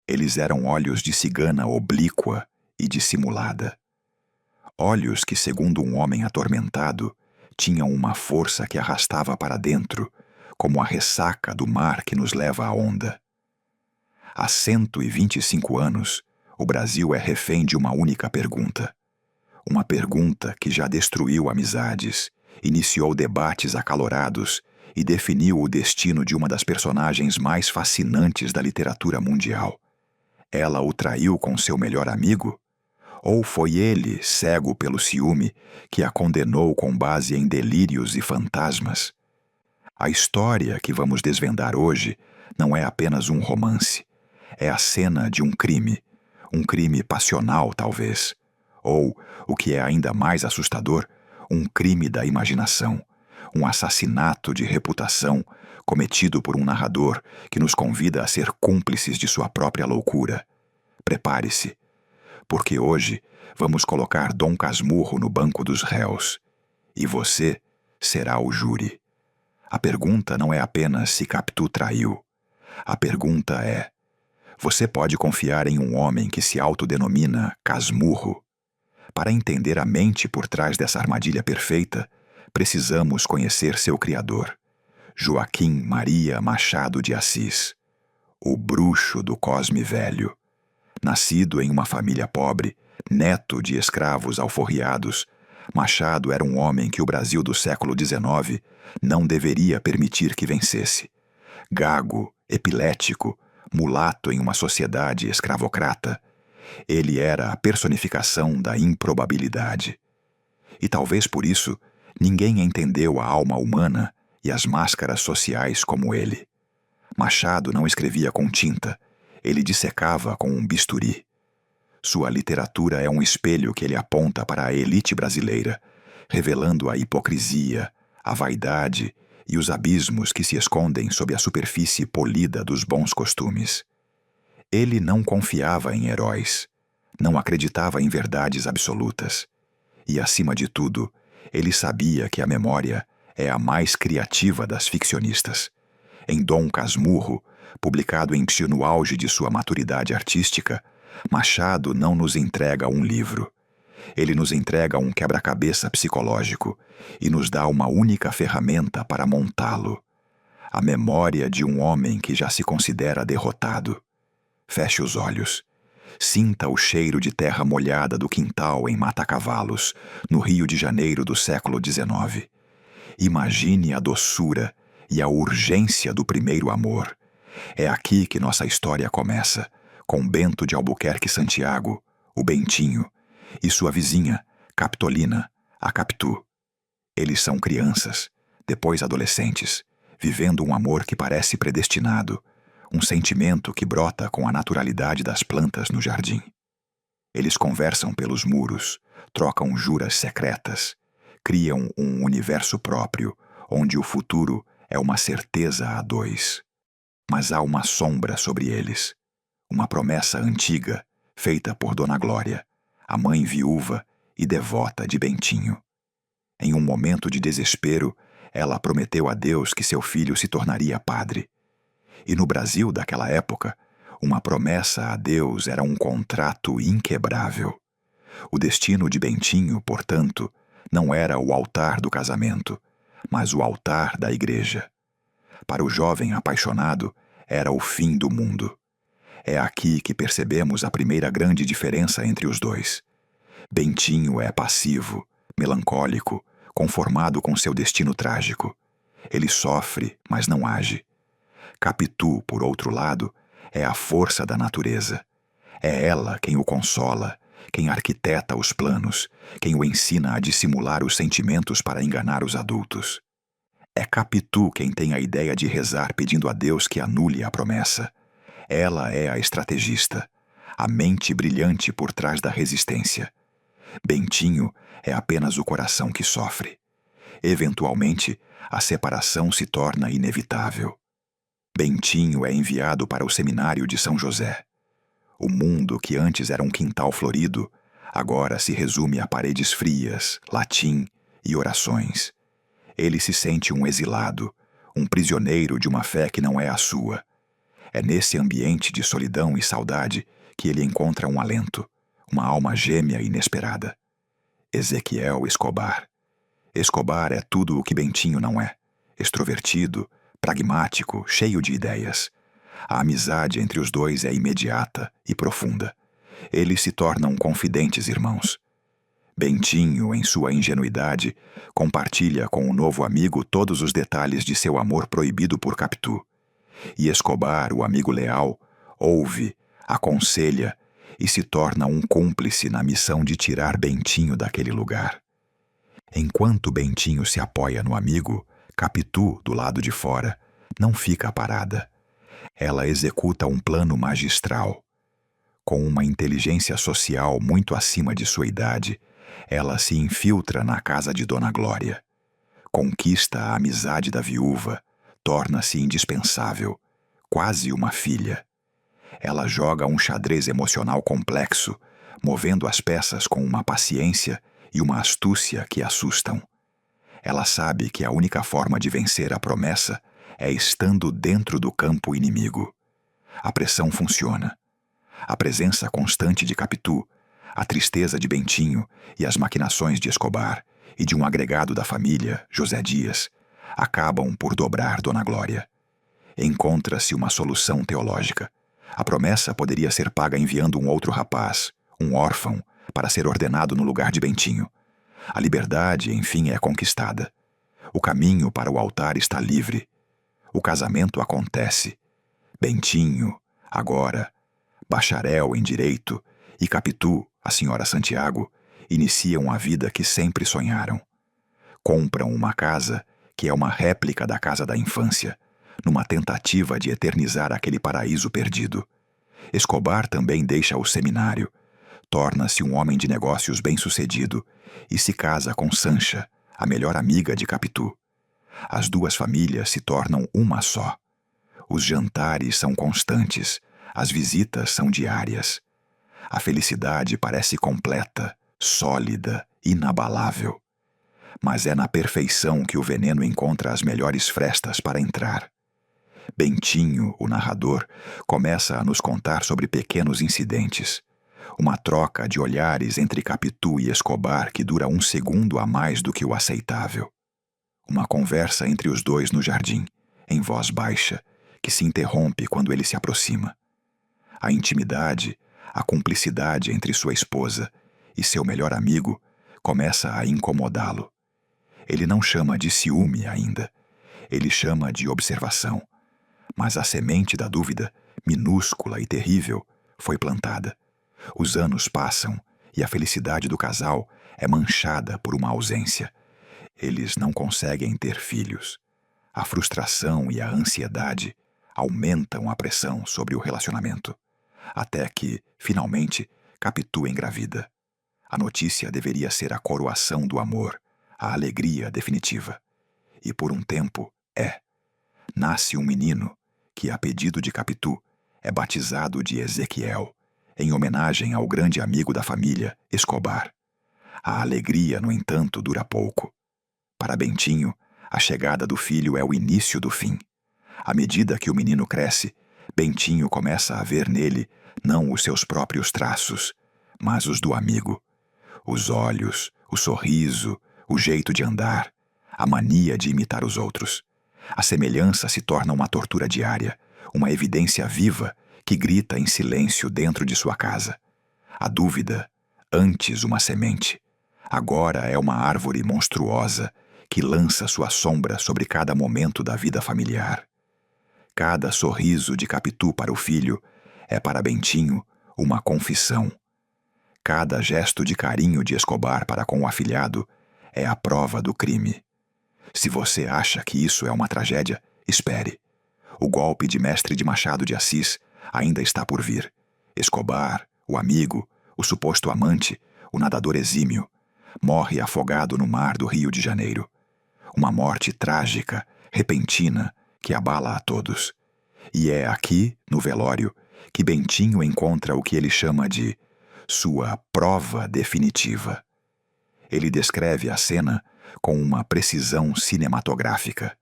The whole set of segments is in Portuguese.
Eles eram olhos de cigana oblíqua e dissimulada. Olhos que, segundo um homem atormentado, tinham uma força que arrastava para dentro, como a ressaca do mar que nos leva à onda. Há 125 anos, o Brasil é refém de uma única pergunta. Uma pergunta que já destruiu amizades, iniciou debates acalorados e definiu o destino de uma das personagens mais fascinantes da literatura mundial. Ela o traiu com seu melhor amigo? Ou foi ele, cego pelo ciúme, que a condenou com base em delírios e fantasmas? A história que vamos desvendar hoje não é apenas um romance. É a cena de um crime passional talvez, ou, o que é ainda mais assustador, um crime da imaginação, um assassinato de reputação cometido por um narrador que nos convida a ser cúmplices de sua própria loucura. Prepare-se, porque hoje vamos colocar Dom Casmurro no banco dos réus, e você será o júri. A pergunta não é apenas se Capitu traiu. A pergunta é: você pode confiar em um homem que se autodenomina Casmurro? Para entender a mente por trás dessa armadilha perfeita, precisamos conhecer seu criador, Joaquim Maria Machado de Assis, o bruxo do Cosme Velho. Nascido em uma família pobre, neto de escravos alforriados, Machado era um homem que o Brasil do século XIX não deveria permitir que vencesse. Gago, epilético, mulato em uma sociedade escravocrata, ele era a personificação da improbabilidade. E talvez por isso, ninguém entendeu a alma humana e as máscaras sociais como ele. Machado não escrevia com tinta, ele dissecava com um bisturi. Sua literatura é um espelho que ele aponta para a elite brasileira, revelando a hipocrisia, a vaidade e os abismos que se escondem sob a superfície polida dos bons costumes. Ele não confiava em heróis, não acreditava em verdades absolutas. E, acima de tudo, ele sabia que a memória é a mais criativa das ficcionistas. Em Dom Casmurro, publicado no auge de sua maturidade artística, Machado não nos entrega um livro. Ele nos entrega um quebra-cabeça psicológico e nos dá uma única ferramenta para montá-lo: a memória de um homem que já se considera derrotado. Feche os olhos. Sinta o cheiro de terra molhada do quintal em Mata-Cavalos, no Rio de Janeiro do século XIX. Imagine a doçura e a urgência do primeiro amor. É aqui que nossa história começa, com Bento de Albuquerque Santiago, o Bentinho, e sua vizinha, Capitolina, a Capitu. Eles são crianças, depois adolescentes, vivendo um amor que parece predestinado, um sentimento que brota com a naturalidade das plantas no jardim. Eles conversam pelos muros, trocam juras secretas, criam um universo próprio, onde o futuro é uma certeza a dois. Mas há uma sombra sobre eles, uma promessa antiga, feita por Dona Glória, a mãe viúva e devota de Bentinho. Em um momento de desespero, ela prometeu a Deus que seu filho se tornaria padre. E no Brasil daquela época, uma promessa a Deus era um contrato inquebrável. O destino de Bentinho, portanto, não era o altar do casamento, mas o altar da igreja. Para o jovem apaixonado, era o fim do mundo. É aqui que percebemos a primeira grande diferença entre os dois. Bentinho é passivo, melancólico, conformado com seu destino trágico. Ele sofre, mas não age. Capitu, por outro lado, é a força da natureza. É ela quem o consola, quem arquiteta os planos, quem o ensina a dissimular os sentimentos para enganar os adultos. É Capitu quem tem a ideia de rezar pedindo a Deus que anule a promessa. Ela é a estrategista, a mente brilhante por trás da resistência. Bentinho é apenas o coração que sofre. Eventualmente, a separação se torna inevitável. Bentinho é enviado para o seminário de São José. O mundo que antes era um quintal florido, agora se resume a paredes frias, latim e orações. Ele se sente um exilado, um prisioneiro de uma fé que não é a sua. É nesse ambiente de solidão e saudade que ele encontra um alento, uma alma gêmea inesperada. Ezequiel Escobar. Escobar é tudo o que Bentinho não é. Extrovertido, pragmático, cheio de ideias. A amizade entre os dois é imediata e profunda. Eles se tornam confidentes irmãos. Bentinho, em sua ingenuidade, compartilha com o novo amigo todos os detalhes de seu amor proibido por Capitu. E Escobar, o amigo leal, ouve, aconselha e se torna um cúmplice na missão de tirar Bentinho daquele lugar. Enquanto Bentinho se apoia no amigo, Capitu, do lado de fora, não fica parada. Ela executa um plano magistral. Com uma inteligência social muito acima de sua idade, ela se infiltra na casa de Dona Glória. Conquista a amizade da viúva, torna-se indispensável, quase uma filha. Ela joga um xadrez emocional complexo, movendo as peças com uma paciência e uma astúcia que assustam. Ela sabe que a única forma de vencer a promessa é estando dentro do campo inimigo. A pressão funciona. A presença constante de Capitu, a tristeza de Bentinho e as maquinações de Escobar e de um agregado da família, José Dias, acabam por dobrar Dona Glória. Encontra-se uma solução teológica. A promessa poderia ser paga enviando um outro rapaz, um órfão, para ser ordenado no lugar de Bentinho. A liberdade, enfim, é conquistada. O caminho para o altar está livre. O casamento acontece. Bentinho, agora, bacharel em direito, e Capitu, a senhora Santiago, iniciam a vida que sempre sonharam. Compram uma casa que é uma réplica da casa da infância, numa tentativa de eternizar aquele paraíso perdido. Escobar também deixa o seminário, torna-se um homem de negócios bem-sucedido e se casa com Sancha, a melhor amiga de Capitu. As duas famílias se tornam uma só. Os jantares são constantes, as visitas são diárias. A felicidade parece completa, sólida, inabalável. Mas é na perfeição que o veneno encontra as melhores frestas para entrar. Bentinho, o narrador, começa a nos contar sobre pequenos incidentes. Uma troca de olhares entre Capitu e Escobar que dura 1 segundo a mais do que o aceitável. Uma conversa entre os dois no jardim, em voz baixa, que se interrompe quando ele se aproxima. A intimidade, a cumplicidade entre sua esposa e seu melhor amigo começa a incomodá-lo. Ele não chama de ciúme ainda, ele chama de observação. Mas a semente da dúvida, minúscula e terrível, foi plantada. Os anos passam e a felicidade do casal é manchada por uma ausência. Eles não conseguem ter filhos. A frustração e a ansiedade aumentam a pressão sobre o relacionamento. Até que, finalmente, Capitu engravida. A notícia deveria ser a coroação do amor, a alegria definitiva. E por um tempo, nasce um menino que, a pedido de Capitu, é batizado de Ezequiel, em homenagem ao grande amigo da família, Escobar. A alegria, no entanto, dura pouco. Para Bentinho, a chegada do filho é o início do fim. À medida que o menino cresce, Bentinho começa a ver nele não os seus próprios traços, mas os do amigo. Os olhos, o sorriso, o jeito de andar, a mania de imitar os outros. A semelhança se torna uma tortura diária, uma evidência viva que grita em silêncio dentro de sua casa. A dúvida, antes uma semente, agora é uma árvore monstruosa que lança sua sombra sobre cada momento da vida familiar. Cada sorriso de Capitu para o filho é para Bentinho uma confissão. Cada gesto de carinho de Escobar para com o afilhado é a prova do crime. Se você acha que isso é uma tragédia, espere. O golpe de Mestre de Machado de Assis ainda está por vir. Escobar, o amigo, o suposto amante, o nadador exímio, morre afogado no mar do Rio de Janeiro. Uma morte trágica, repentina, que abala a todos. E é aqui, no velório, que Bentinho encontra o que ele chama de sua prova definitiva. Ele descreve a cena com uma precisão cinematográfica.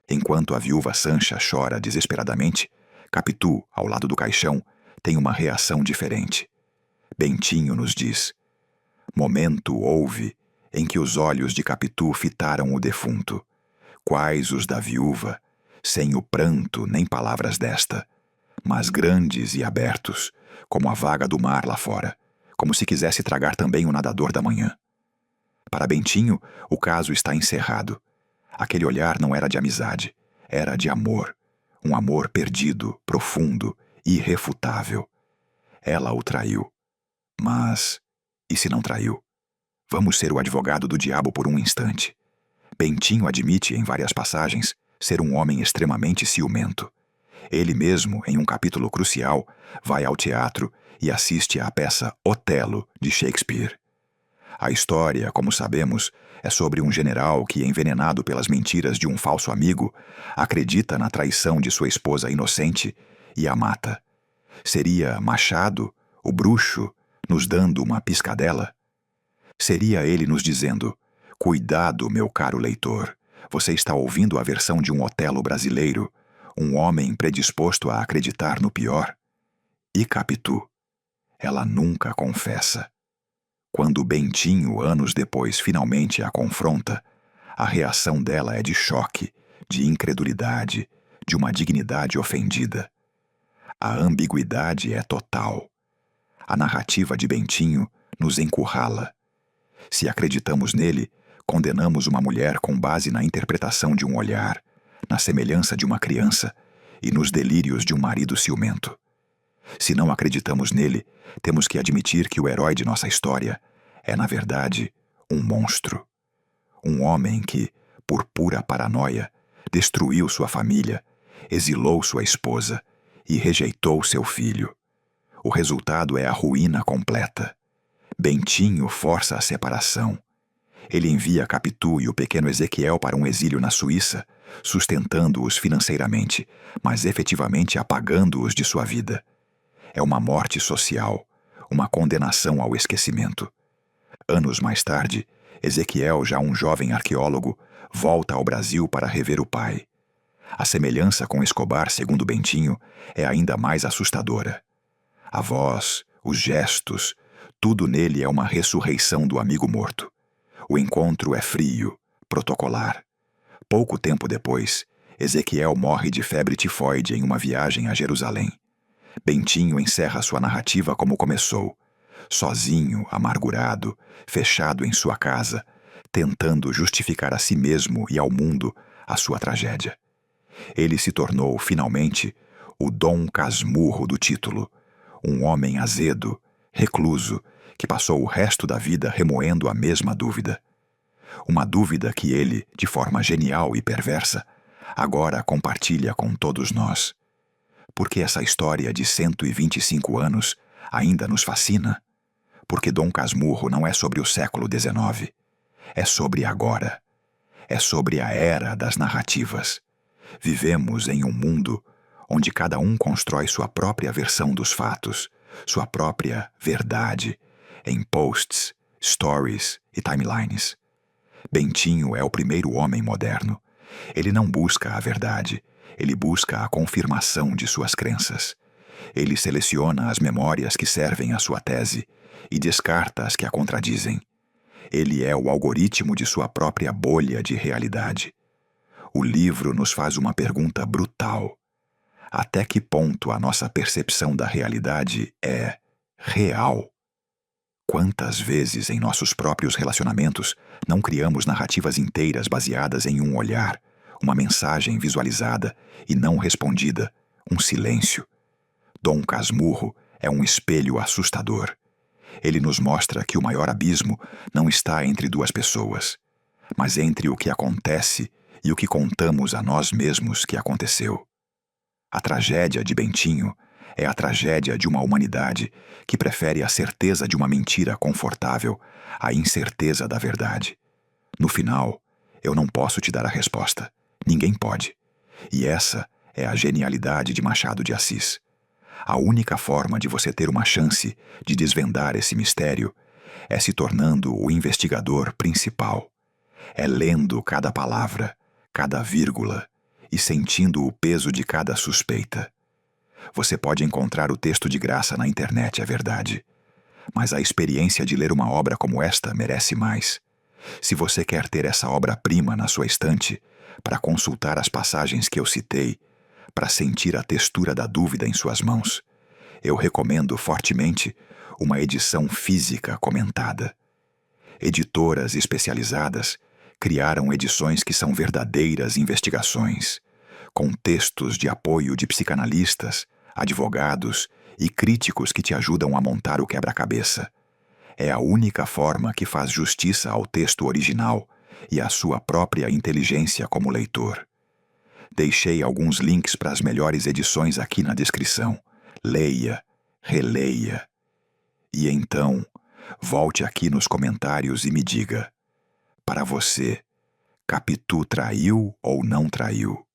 Enquanto a viúva Sancha chora desesperadamente, Capitu, ao lado do caixão, tem uma reação diferente. Bentinho nos diz: momento houve em que os olhos de Capitu fitaram o defunto, quais os da viúva, sem o pranto nem palavras desta, mas grandes e abertos, como a vaga do mar lá fora, como se quisesse tragar também o nadador da manhã. Para Bentinho, o caso está encerrado. Aquele olhar não era de amizade, era de amor. Um amor perdido, profundo, irrefutável. Ela o traiu. Mas, e se não traiu? Vamos ser o advogado do diabo por um instante. Bentinho admite, em várias passagens, ser um homem extremamente ciumento. Ele mesmo, em um capítulo crucial, vai ao teatro e assiste à peça Otelo, de Shakespeare. A história, como sabemos, é sobre um general que, envenenado pelas mentiras de um falso amigo, acredita na traição de sua esposa inocente e a mata. Seria Machado, o bruxo, nos dando uma piscadela? Seria ele nos dizendo: cuidado, meu caro leitor, você está ouvindo a versão de um Otelo brasileiro, um homem predisposto a acreditar no pior? E Capitu? Ela nunca confessa. Quando Bentinho, anos depois, finalmente a confronta, a reação dela é de choque, de incredulidade, de uma dignidade ofendida. A ambiguidade é total. A narrativa de Bentinho nos encurrala. Se acreditamos nele, condenamos uma mulher com base na interpretação de um olhar, na semelhança de uma criança e nos delírios de um marido ciumento. Se não acreditamos nele, temos que admitir que o herói de nossa história é, na verdade, um monstro. Um homem que, por pura paranoia, destruiu sua família, exilou sua esposa e rejeitou seu filho. O resultado é a ruína completa. Bentinho força a separação. Ele envia Capitu e o pequeno Ezequiel para um exílio na Suíça, sustentando-os financeiramente, mas efetivamente apagando-os de sua vida. É uma morte social, uma condenação ao esquecimento. Anos mais tarde, Ezequiel, já um jovem arqueólogo, volta ao Brasil para rever o pai. A semelhança com Escobar, segundo Bentinho, é ainda mais assustadora. A voz, os gestos, tudo nele é uma ressurreição do amigo morto. O encontro é frio, protocolar. Pouco tempo depois, Ezequiel morre de febre tifoide em uma viagem a Jerusalém. Bentinho encerra sua narrativa como começou, sozinho, amargurado, fechado em sua casa, tentando justificar a si mesmo e ao mundo a sua tragédia. Ele se tornou, finalmente, o Dom Casmurro do título, um homem azedo, recluso, que passou o resto da vida remoendo a mesma dúvida. Uma dúvida que ele, de forma genial e perversa, agora compartilha com todos nós. Porque essa história de 125 anos ainda nos fascina? Porque Dom Casmurro não é sobre o século XIX. É sobre agora. É sobre a era das narrativas. Vivemos em um mundo onde cada um constrói sua própria versão dos fatos, sua própria verdade, em posts, stories e timelines. Bentinho é o primeiro homem moderno. Ele não busca a verdade, ele busca a confirmação de suas crenças. Ele seleciona as memórias que servem à sua tese e descarta as que a contradizem. Ele é o algoritmo de sua própria bolha de realidade. O livro nos faz uma pergunta brutal. Até que ponto a nossa percepção da realidade é real? Quantas vezes em nossos próprios relacionamentos não criamos narrativas inteiras baseadas em um olhar, uma mensagem visualizada e não respondida, um silêncio? Dom Casmurro é um espelho assustador. Ele nos mostra que o maior abismo não está entre duas pessoas, mas entre o que acontece e o que contamos a nós mesmos que aconteceu. A tragédia de Bentinho é a tragédia de uma humanidade que prefere a certeza de uma mentira confortável à incerteza da verdade. No final, eu não posso te dar a resposta. Ninguém pode. E essa é a genialidade de Machado de Assis. A única forma de você ter uma chance de desvendar esse mistério é se tornando o investigador principal. É lendo cada palavra, cada vírgula e sentindo o peso de cada suspeita. Você pode encontrar o texto de graça na internet, é verdade. Mas a experiência de ler uma obra como esta merece mais. Se você quer ter essa obra-prima na sua estante, para consultar as passagens que eu citei, para sentir a textura da dúvida em suas mãos, eu recomendo fortemente uma edição física comentada. Editoras especializadas criaram edições que são verdadeiras investigações, com textos de apoio de psicanalistas, advogados e críticos que te ajudam a montar o quebra-cabeça. É a única forma que faz justiça ao texto original e à sua própria inteligência como leitor. Deixei alguns links para as melhores edições aqui na descrição. Leia, releia. E então, volte aqui nos comentários e me diga: para você, Capitu traiu ou não traiu?